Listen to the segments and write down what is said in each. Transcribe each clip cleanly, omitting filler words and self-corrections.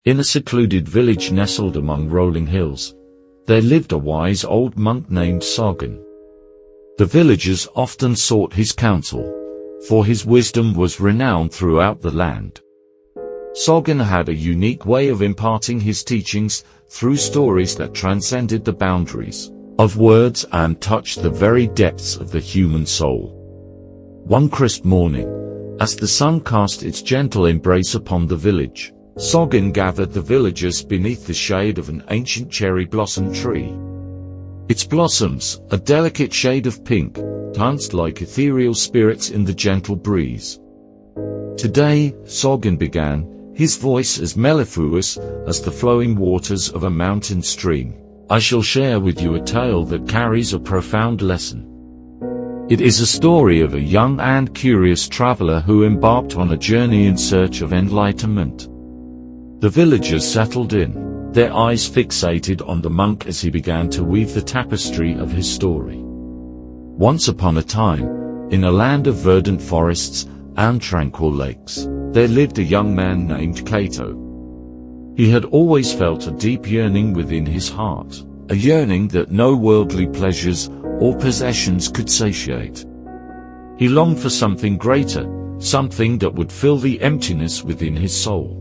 In a secluded village nestled among rolling hills, there lived a wise old monk named Sōgen. The villagers often sought his counsel, for his wisdom was renowned throughout the land. Sōgen had a unique way of imparting his teachings through stories that transcended the boundaries of words and touched the very depths of the human soul. One crisp morning, as the sun cast its gentle embrace upon the village, Sōgen gathered the villagers beneath the shade of an ancient cherry blossom tree. Its blossoms, a delicate shade of pink, danced like ethereal spirits in the gentle breeze. Today, Sōgen began, his voice as mellifluous as the flowing waters of a mountain stream. I shall share with you a tale that carries a profound lesson. It is a story of a young and curious traveler who embarked on a journey in search of enlightenment. The villagers settled in, their eyes fixated on the monk as he began to weave the tapestry of his story. Once upon a time, in a land of verdant forests and tranquil lakes, there lived a young man named Kaito. He had always felt a deep yearning within his heart, a yearning that no worldly pleasures or possessions could satiate. He longed for something greater, something that would fill the emptiness within his soul.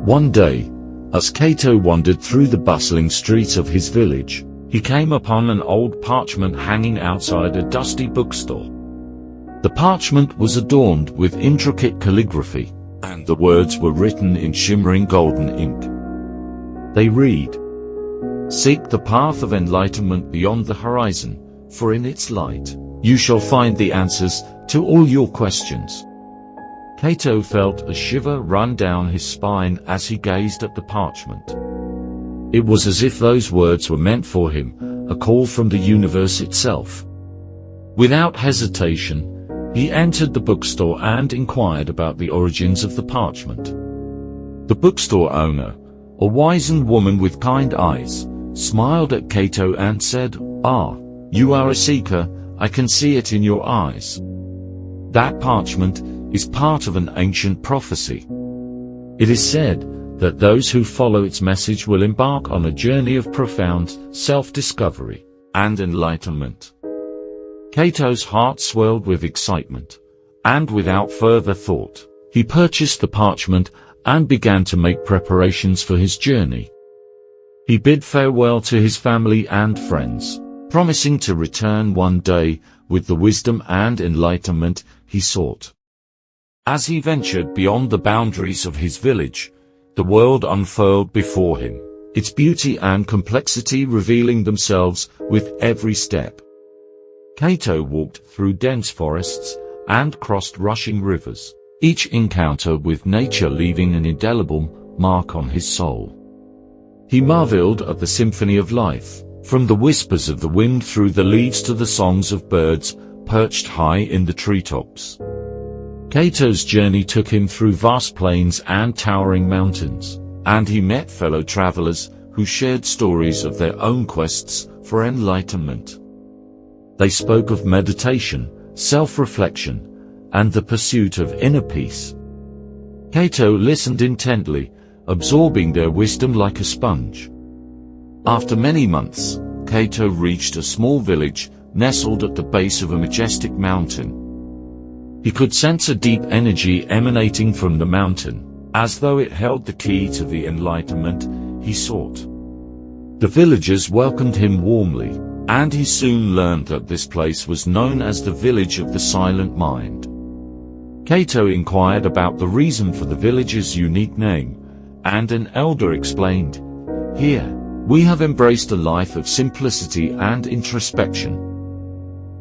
One day, as Kaito wandered through the bustling streets of his village, he came upon an old parchment hanging outside a dusty bookstore. The parchment was adorned with intricate calligraphy, and the words were written in shimmering golden ink. They read, "Seek the path of enlightenment beyond the horizon, for in its light, you shall find the answers to all your questions." Kaito felt a shiver run down his spine as he gazed at the parchment. It was as if those words were meant for him, a call from the universe itself. Without hesitation, he entered the bookstore and inquired about the origins of the parchment. The bookstore owner, a wizened woman with kind eyes, smiled at Kaito and said, "Ah, you are a seeker, I can see it in your eyes. That parchment is part of an ancient prophecy. It is said that those who follow its message will embark on a journey of profound self-discovery and enlightenment." Kaito's heart swelled with excitement, and without further thought, he purchased the parchment and began to make preparations for his journey. He bid farewell to his family and friends, promising to return one day with the wisdom and enlightenment he sought. As he ventured beyond the boundaries of his village, the world unfurled before him, its beauty and complexity revealing themselves with every step. Kaito walked through dense forests and crossed rushing rivers, each encounter with nature leaving an indelible mark on his soul. He marveled at the symphony of life, from the whispers of the wind through the leaves to the songs of birds perched high in the treetops. Kaito's journey took him through vast plains and towering mountains, and he met fellow travelers who shared stories of their own quests for enlightenment. They spoke of meditation, self-reflection, and the pursuit of inner peace. Kaito listened intently, absorbing their wisdom like a sponge. After many months, Kaito reached a small village nestled at the base of a majestic mountain. He could sense a deep energy emanating from the mountain, as though it held the key to the enlightenment he sought. The villagers welcomed him warmly, and he soon learned that this place was known as the Village of the Silent Mind. Kaito inquired about the reason for the village's unique name, and an elder explained, "Here, we have embraced a life of simplicity and introspection.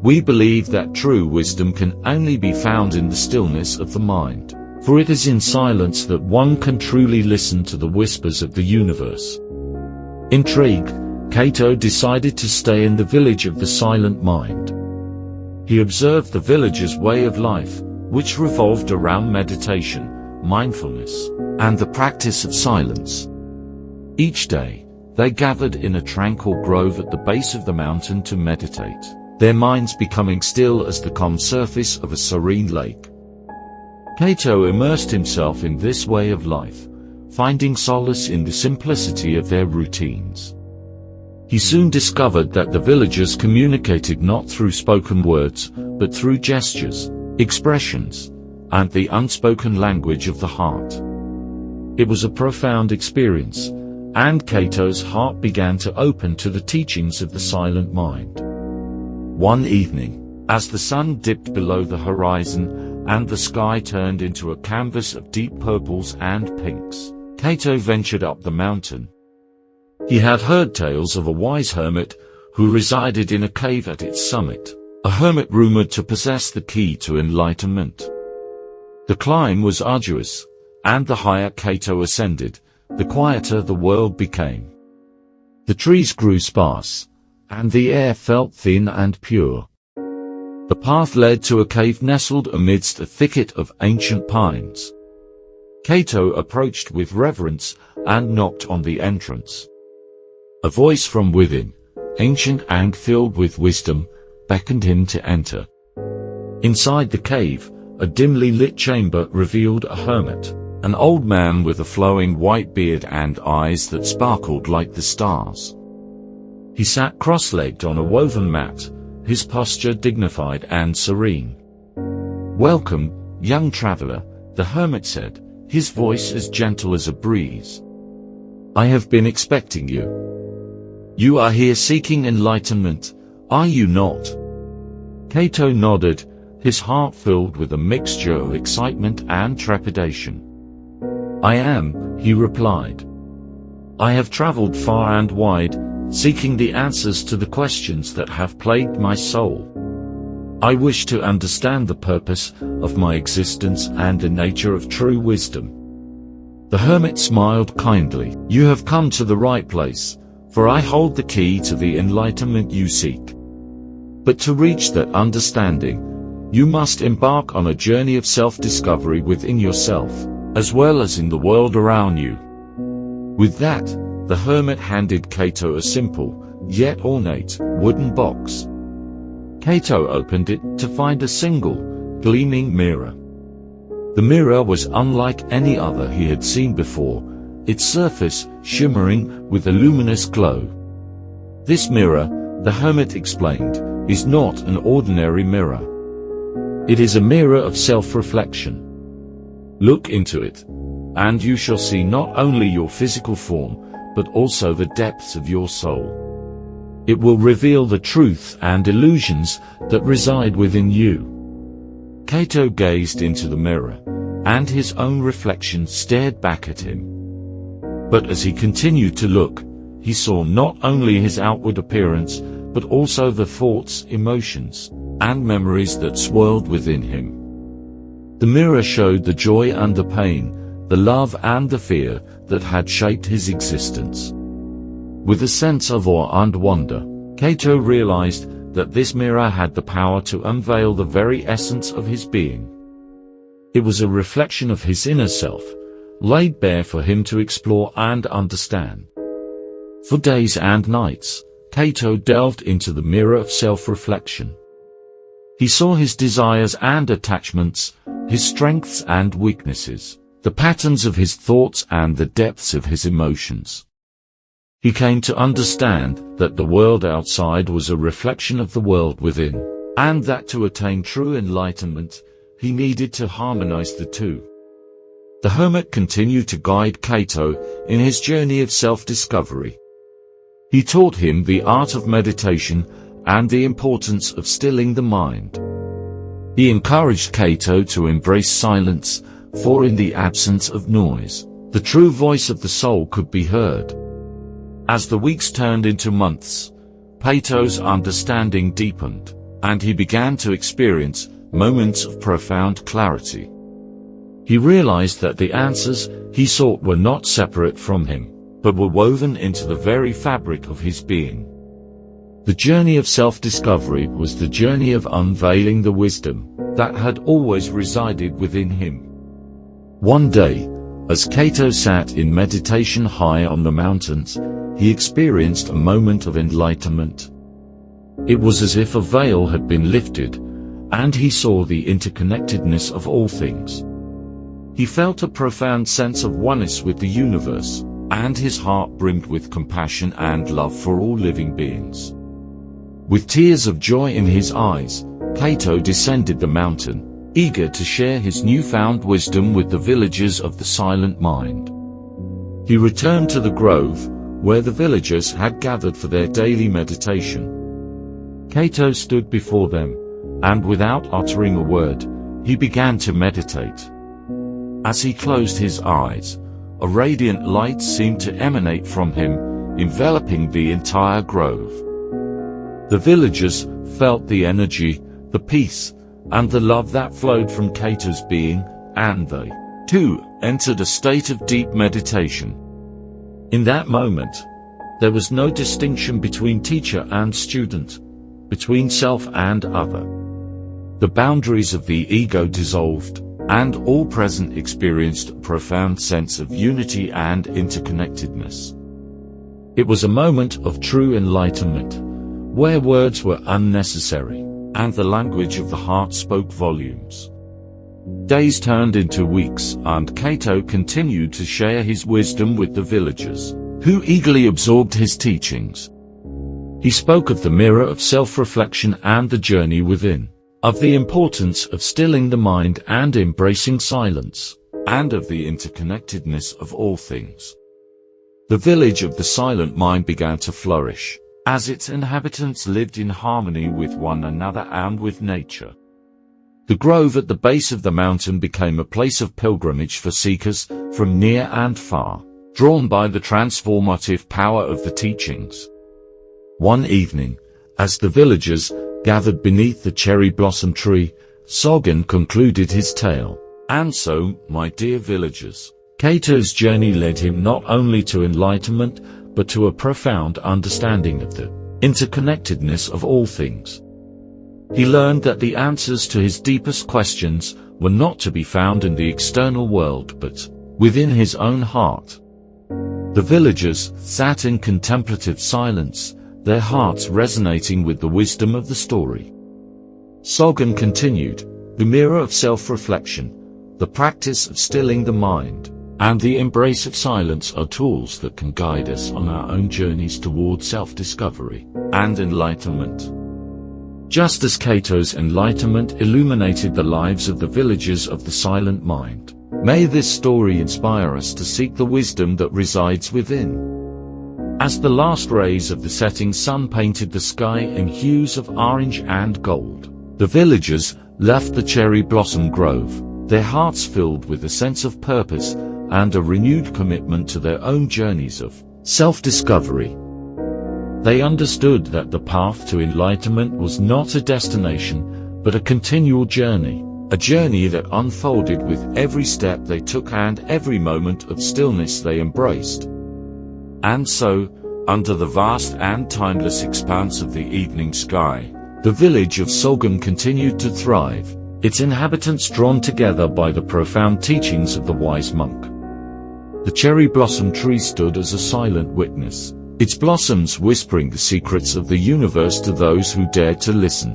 We believe that true wisdom can only be found in the stillness of the mind, for it is in silence that one can truly listen to the whispers of the universe." Intrigued, Kaito decided to stay in the Village of the Silent Mind. He observed the villagers' way of life, which revolved around meditation, mindfulness, and the practice of silence. Each day, they gathered in a tranquil grove at the base of the mountain to meditate, their minds becoming still as the calm surface of a serene lake. Kaito immersed himself in this way of life, finding solace in the simplicity of their routines. He soon discovered that the villagers communicated not through spoken words, but through gestures, expressions, and the unspoken language of the heart. It was a profound experience, and Kaito's heart began to open to the teachings of the silent mind. One evening, as the sun dipped below the horizon and the sky turned into a canvas of deep purples and pinks, Kaito ventured up the mountain. He had heard tales of a wise hermit who resided in a cave at its summit, a hermit rumored to possess the key to enlightenment. The climb was arduous, and the higher Kaito ascended, the quieter the world became. The trees grew sparse, and the air felt thin and pure. The path led to a cave nestled amidst a thicket of ancient pines. Kaito approached with reverence and knocked on the entrance. A voice from within, ancient and filled with wisdom, beckoned him to enter. Inside the cave, a dimly lit chamber revealed a hermit, an old man with a flowing white beard and eyes that sparkled like the stars. He sat cross-legged on a woven mat, his posture dignified and serene. "Welcome, young traveler," the hermit said, his voice as gentle as a breeze. "I have been expecting you. You are here seeking enlightenment, are you not?" Kaito nodded, his heart filled with a mixture of excitement and trepidation. "I am," he replied. "I have traveled far and wide, seeking the answers to the questions that have plagued my soul. I wish to understand the purpose of my existence and the nature of true wisdom." The hermit smiled kindly. "You have come to the right place, for I hold the key to the enlightenment you seek. But to reach that understanding, you must embark on a journey of self-discovery within yourself, as well as in the world around you." With that, the hermit handed Kaito a simple, yet ornate, wooden box. Kaito opened it to find a single, gleaming mirror. The mirror was unlike any other he had seen before, its surface shimmering with a luminous glow. "This mirror," the hermit explained, "is not an ordinary mirror. It is a mirror of self-reflection. Look into it, and you shall see not only your physical form, but also the depths of your soul. It will reveal the truth and illusions that reside within you." Kaito gazed into the mirror, and his own reflection stared back at him. But as he continued to look, he saw not only his outward appearance, but also the thoughts, emotions, and memories that swirled within him. The mirror showed the joy and the pain, the love and the fear that had shaped his existence. With a sense of awe and wonder, Kaito realized that this mirror had the power to unveil the very essence of his being. It was a reflection of his inner self, laid bare for him to explore and understand. For days and nights, Kaito delved into the mirror of self-reflection. He saw his desires and attachments, his strengths and weaknesses, the patterns of his thoughts and the depths of his emotions. He came to understand that the world outside was a reflection of the world within, and that to attain true enlightenment, he needed to harmonize the two. The hermit continued to guide Kaito in his journey of self-discovery. He taught him the art of meditation and the importance of stilling the mind. He encouraged Kaito to embrace silence, for in the absence of noise, the true voice of the soul could be heard. As the weeks turned into months, Kaito's understanding deepened, and he began to experience moments of profound clarity. He realized that the answers he sought were not separate from him, but were woven into the very fabric of his being. The journey of self-discovery was the journey of unveiling the wisdom that had always resided within him. One day, as Kaito sat in meditation high on the mountains, he experienced a moment of enlightenment. It was as if a veil had been lifted, and he saw the interconnectedness of all things. He felt a profound sense of oneness with the universe, and his heart brimmed with compassion and love for all living beings. With tears of joy in his eyes, Kaito descended the mountain, eager to share his newfound wisdom with the villagers of the Silent Mind. He returned to the grove, where the villagers had gathered for their daily meditation. Kaito stood before them, and without uttering a word, he began to meditate. As he closed his eyes, a radiant light seemed to emanate from him, enveloping the entire grove. The villagers felt the energy, the peace, and the love that flowed from Kaito's being, and they, too, entered a state of deep meditation. In that moment, there was no distinction between teacher and student, between self and other. The boundaries of the ego dissolved, and all present experienced a profound sense of unity and interconnectedness. It was a moment of true enlightenment, where words were unnecessary, and the language of the heart spoke volumes. Days turned into weeks, and Kaito continued to share his wisdom with the villagers, who eagerly absorbed his teachings. He spoke of the mirror of self-reflection and the journey within, of the importance of stilling the mind and embracing silence, and of the interconnectedness of all things. The village of the Silent Mind began to flourish, as its inhabitants lived in harmony with one another and with nature. The grove at the base of the mountain became a place of pilgrimage for seekers from near and far, drawn by the transformative power of the teachings. One evening, as the villagers gathered beneath the cherry blossom tree, Sōgen concluded his tale. And so, my dear villagers, Kaito's journey led him not only to enlightenment, but to a profound understanding of the interconnectedness of all things. He learned that the answers to his deepest questions were not to be found in the external world but within his own heart. The villagers sat in contemplative silence, their hearts resonating with the wisdom of the story. Sōgen continued, the mirror of self-reflection, the practice of stilling the mind, and the embrace of silence are tools that can guide us on our own journeys toward self-discovery and enlightenment. Just as Kaito's enlightenment illuminated the lives of the villagers of the Silent Mind, may this story inspire us to seek the wisdom that resides within. As the last rays of the setting sun painted the sky in hues of orange and gold, the villagers left the cherry blossom grove, their hearts filled with a sense of purpose and a renewed commitment to their own journeys of self-discovery. They understood that the path to enlightenment was not a destination, but a continual journey, a journey that unfolded with every step they took and every moment of stillness they embraced. And so, under the vast and timeless expanse of the evening sky, the village of Sōgen continued to thrive, its inhabitants drawn together by the profound teachings of the wise monk. The cherry blossom tree stood as a silent witness, its blossoms whispering the secrets of the universe to those who dared to listen.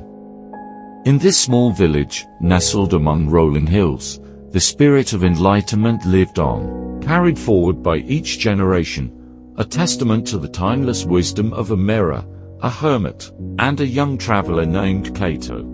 In this small village, nestled among rolling hills, the spirit of enlightenment lived on, carried forward by each generation, a testament to the timeless wisdom of a mirror, a hermit, and a young traveler named Kaito.